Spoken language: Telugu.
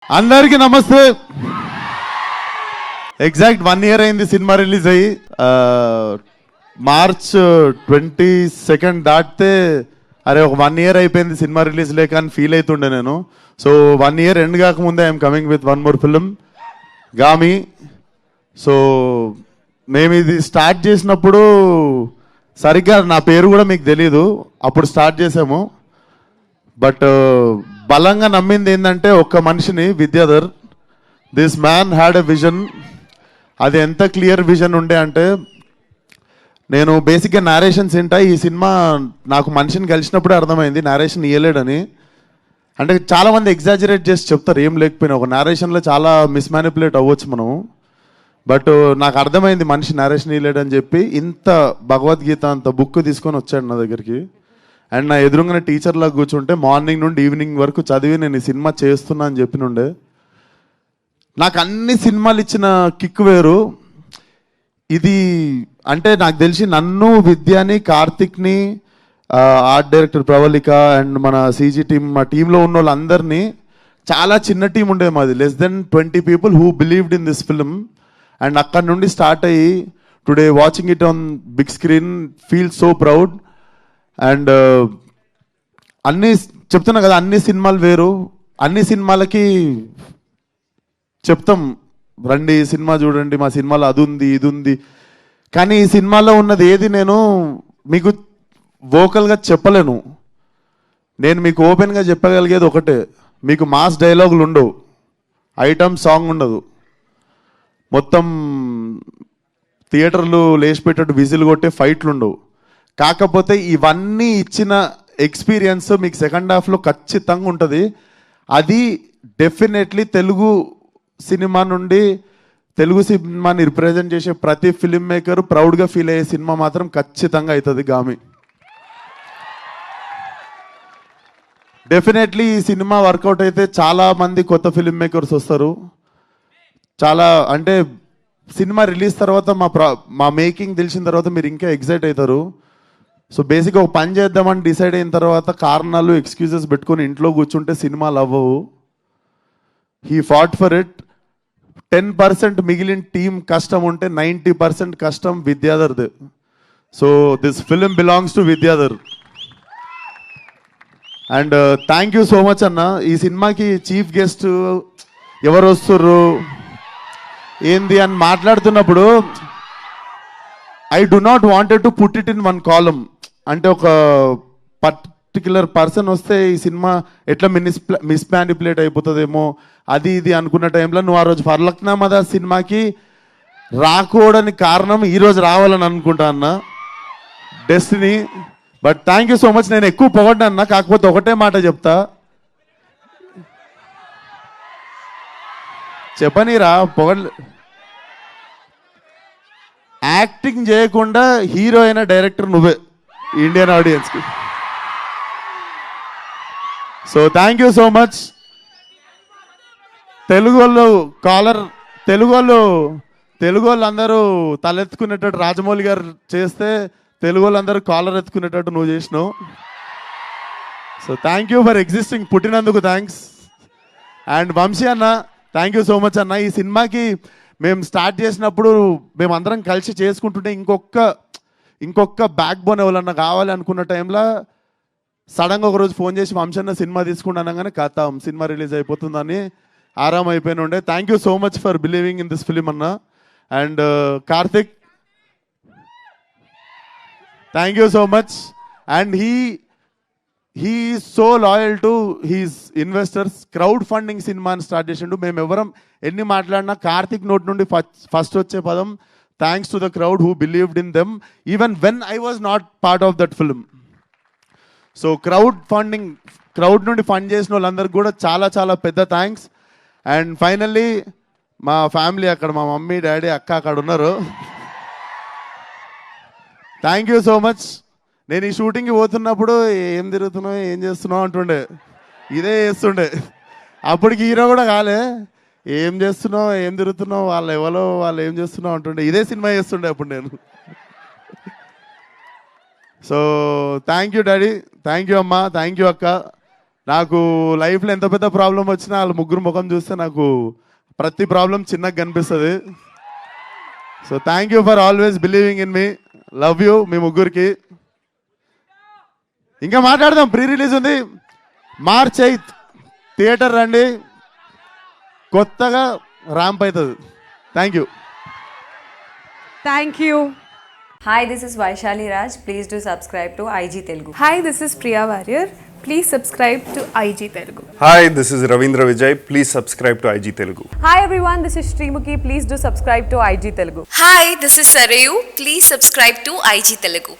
అందరికీ నమస్తే. ఎగ్జాక్ట్ 1 year అయింది సినిమా రిలీజ్ అయ్యి. మార్చ్ 22 దాటితే అరే ఒక 1 year అయిపోయింది సినిమా రిలీజ్ లేక అని ఫీల్ అవుతుండే నేను. సో 1 year ఎండ్ కాకముందే I'm coming with one more film, Gaami. So మేము ఇది స్టార్ట్ చేసినప్పుడు సరిగ్గా నా పేరు కూడా మీకు తెలీదు, అప్పుడు స్టార్ట్ చేసాము. బట్ బలంగా నమ్మింది ఏంటంటే ఒక్క మనిషిని, Vidyadhar. This man had a vision. అది ఎంత క్లియర్ విజన్ ఉండే అంటే, నేను బేసిక్గా నేరేషన్స్ ఏంటా ఈ సినిమా నాకు మనిషిని కలిసినప్పుడే అర్థమైంది నేరేషన్ ఇయ్యలేడని. అంటే చాలామంది ఎగ్జాజరేట్ చేసి చెప్తారు ఏం లేకపోయినా, ఒక నేరేషన్లో చాలా మిస్మానిపులేట్ అవ్వచ్చు మనము. బట్ నాకు అర్థమైంది మనిషి నేరేషన్ ఇయ్యలేడని చెప్పి, ఇంత భగవద్గీత అంత బుక్ తీసుకొని వచ్చాడు నా దగ్గరికి. అండ్ నా ఎదురుగానే టీచర్లాగా కూర్చుంటే మార్నింగ్ నుండి ఈవినింగ్ వరకు చదివి నేను ఈ సినిమా చేస్తున్నా అని చెప్పినుండే. నాకు అన్ని సినిమాలు ఇచ్చిన కిక్ వేరు. ఇది అంటే నాకు తెలిసి నన్ను, విద్యాని, కార్తిక్ని, ఆర్ట్ డైరెక్టర్ ప్రవళిక అండ్ మన సీజీ టీమ్, మా టీంలో ఉన్న వాళ్ళందరినీ, చాలా చిన్న టీం ఉండే మాది, less than 20 people who believed in this film. And అక్కడ నుండి స్టార్ట్ అయ్యి today watching it on big screen feel so proud. And అన్నీ చెప్తున్నా కదా, అన్ని సినిమాలు వేరు. అన్ని సినిమాలకి చెప్తాం రండి సినిమా చూడండి, మా సినిమాలో అది ఉంది ఇది ఉంది, కానీ ఈ సినిమాలో ఉన్నది ఏది నేను మీకు వోకల్గా చెప్పలేను. నేను మీకు ఓపెన్గా చెప్పగలిగేది ఒకటే, మీకు మాస్ డైలాగులు ఉండవు, ఐటమ్ సాంగ్ ఉండదు, మొత్తం థియేటర్లు లేచిపెట్టేట్టు విజిల్ కొట్టే ఫైట్లు ఉండవు. కాకపోతే ఇవన్నీ ఇచ్చిన ఎక్స్పీరియన్స్ మీకు సెకండ్ హాఫ్లో ఖచ్చితంగా ఉంటుంది. అది డెఫినెట్లీ తెలుగు సినిమా నుండి, తెలుగు సినిమాని రిప్రజెంట్ చేసే ప్రతి ఫిల్మ్ మేకర్ ప్రౌడ్గా ఫీల్ అయ్యే సినిమా మాత్రం ఖచ్చితంగా అవుతుంది గామి. డెఫినెట్లీ ఈ సినిమా వర్కౌట్ అయితే చాలా మంది కొత్త ఫిల్మ్ మేకర్స్ వస్తారు. చాలా అంటే సినిమా రిలీజ్ తర్వాత మా మేకింగ్ తెలిసిన తర్వాత మీరు ఇంకా ఎగ్జైట్ అవుతారు. సో బేసిక్గా ఒక పని చేద్దామని డిసైడ్ అయిన తర్వాత కారణాలు, ఎక్స్క్యూజెస్ పెట్టుకొని ఇంట్లో కూర్చుంటే సినిమాలు అవ్వవు. He fought for it. 10% మిగిలిన టీం కష్టం ఉంటే 90% కష్టం విద్యాధర్ది. So this film belongs to Vidyadhar. And thank you so much అన్న. ఈ సినిమాకి చీఫ్ గెస్ట్ ఎవరు వస్తుర్రు ఏంది అని మాట్లాడుతున్నప్పుడు I do not wanted to put it in one column. అంటే ఒక పర్టిక్యులర్ పర్సన్ వస్తే ఈ సినిమా ఎట్లా మిస్మానిపులేట్ అయిపోతుందేమో అది ఇది అనుకున్న టైంలో నువ్వు ఆ రోజు ఫర్లక్నామా సినిమాకి రాకూడని కారణం ఈరోజు రావాలని అనుకుంటా అన్న, destiny. But thank you so much. నేను ఎక్కువ పొగడ్డా అన్న, కాకపోతే ఒకటే మాట చెప్తా, చెప్పనీరా యాక్టింగ్ చేయకుండా హీరో అయిన డైరెక్టర్ నువ్వే ఇండియన్ ఆడియన్స్కి. So thank you so much. Telugu వాళ్ళు అందరూ తలెత్తుకునేటట్టు రాజమౌళి గారు చేస్తే, తెలుగు వాళ్ళందరూ కాలర్ ఎత్తుకునేటట్టు నువ్వు చేసినావు. So thank you for existing, పుట్టినందుకు థ్యాంక్స్. అండ్ వంశీ అన్న, థ్యాంక్ యూ సో మచ్ అన్న. ఈ సినిమాకి మేము స్టార్ట్ చేసినప్పుడు మేమందరం కలిసి చేసుకుంటుంటే ఇంకొక బ్యాక్ బోన్ ఎవరన్నా కావాలి అనుకున్న టైంలో సడన్గా ఒకరోజు ఫోన్ చేసి వంశన్న సినిమా తీసుకుంటాను కానీ కథ సినిమా రిలీజ్ అయిపోతుందని ఆరామ్ అయిపోయిన ఉండే. Thank you so much for believing in this film అన్న. And Karthik, thank you so much. And he is so loyal to his investors. Crowd funding సినిమాని స్టార్ట్ చేసిండు. మేము ఎవరం ఎన్ని మాట్లాడినా కార్తిక్ నోట్ నుండి ఫస్ట్ వచ్చే పదం thanks to the crowd who believed in them even when I was not part of that film. So crowd నుండి ఫండ్ చేసిన వాళ్ళందరికీ కూడా చాలా చాలా పెద్ద థ్యాంక్స్. అండ్ ఫైనల్లీ మా ఫ్యామిలీ, అక్కడ మా మమ్మీ, డాడీ, అక్క అక్కడ ఉన్నారు. Thank you so much. నేను ఈ షూటింగ్కి పోతున్నప్పుడు ఏం తిరుగుతున్నావు ఏం చేస్తున్నావు అంటుండే, ఇదే చేస్తుండే. అప్పటికి హీరో కూడా కాలే, ఏం చేస్తున్నావు ఏం తిరుగుతున్నావు, వాళ్ళు ఎవరో వాళ్ళు ఏం చేస్తున్నావు అంటుండే, ఇదే సినిమా చేస్తుండే అప్పుడు నేను. So thank you daddy, thank you అమ్మ, థ్యాంక్ యూ అక్క. నాకు లైఫ్లో ఎంత పెద్ద ప్రాబ్లం వచ్చినా వాళ్ళ ముగ్గురు ముఖం చూస్తే నాకు ప్రతి ప్రాబ్లం చిన్నగా కనిపిస్తుంది. So thank you for always believing in మీ. లవ్ యూ మీ ముగ్గురికి. ఇంకా మాట్లాడదాం. ప్రీ రిలీజ్ ఉంది March 8th థియేటర్ రండి. కొత్తగా ర్యాంప్ అవుతుంది. Thank you. Thank you. Hi, this is Vaishali Raj. Please do subscribe to IG Telugu. Hi, this is Priya Warrior. Please subscribe to IG Telugu. Hi, this is Ravindra Vijay. Please subscribe to IG Telugu. Hi everyone, this is Srimuki. Please do subscribe to IG Telugu. Hi, this is Sarayu. Please subscribe to IG Telugu.